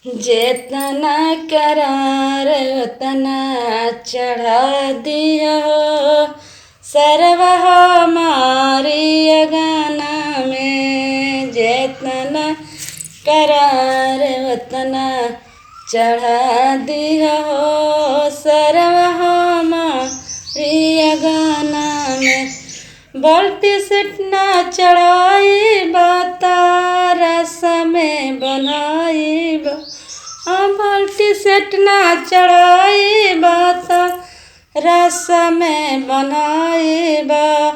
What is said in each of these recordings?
जेतना करार उतना चढ़ा दिया हो सर्व हमारी अगना में। जेतना करार उतना चढ़ा दिया हो सर्व हमारी अगना में। बाल्टी सेट ना चढ़ाई बतारा समय बनाई बाल्टी सेट ना चढ़ाई बतारा समय बनाई बा।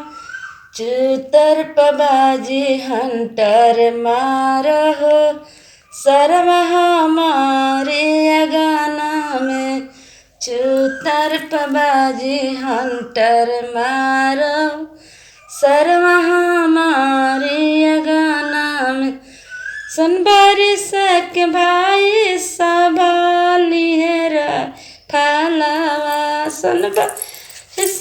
चूतर पबाजी हंटर मारहो सर्व हमारी अगना में। चूतर पबाजी हंटर मारहो सर्व हमारी अगना में। सुन बारिश के भाई सबलिए फलवा। सुन बारिश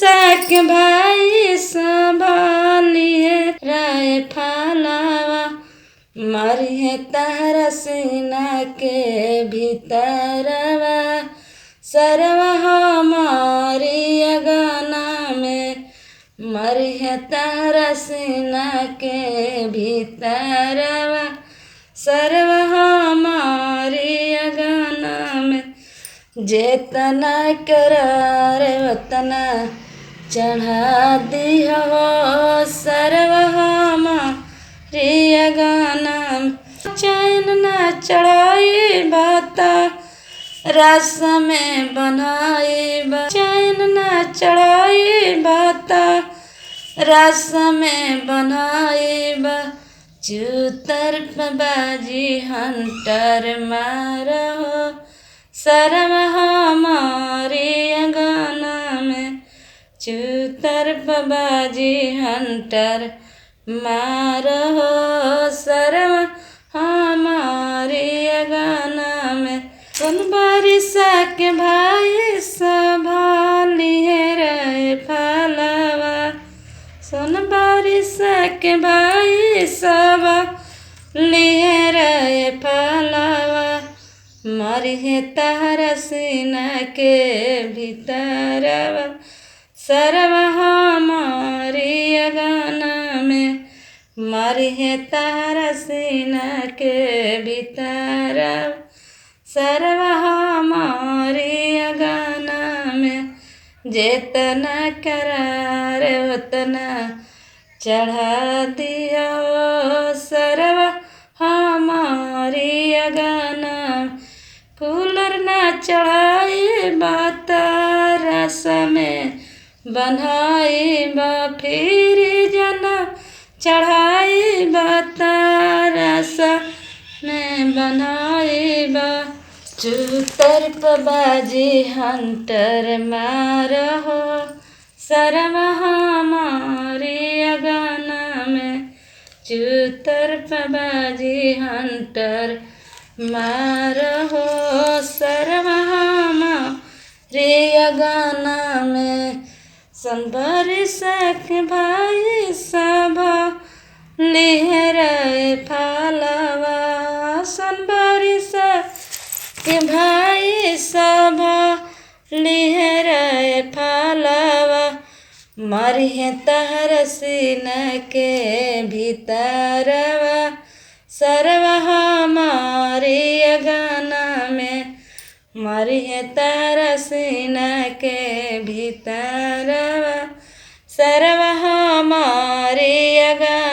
के भाई सबलिए राय फलवा। मरिए तहरा सीना के भीतरवा सर्व हमारी अगना में। मरिए तहरा सीना के भीतरवा सर्व हमारी अगना में। जेतना करार उतना चढ़ा दिया हो सर्व हमारी अगना में। चैन ना चढ़ाई बाता रस में बनाई बा। चैन ना चढ़ाई बाता रस में बनाई बा। चूतर पबाजी हंटर मारहो सर्व हमारी अगना में। चूतर पबाजी हंटर मारहो सर्व हमारी अगना में। सुन बारिश के भाई संभालिए रे फलवा। सुन बारिश के भाई संभालिए रे फलवा। मरिए तहरा सीना के भीतरवा सर्व हमारी अगना में। मरिए तहरा सीना के भीतरवा सर्व हमारी अगना में। जेतना करार उतना चढ़ा दिया हो सर्व हमारी अगना में। कूलर ना चढ़ाई बतारा समय बनाई बा। फिर जना चढ़ाई बतारा समय बनाई बा। चूतर पबाजी हंटर मारहो सर्व हमारी अगना में। चूतर पबाजी हंटर मारहो सर्व हमारी अगना में। सन बारिश के भाई संभालिए रे फलवा। सन बारिश के भाई संभालिए रे फलवा। मरिए तहरा सीना के भीतरवा सर्व हमारी अगना में। मरिए तहरा सीना के भीतरवा सर्व हमारी अगना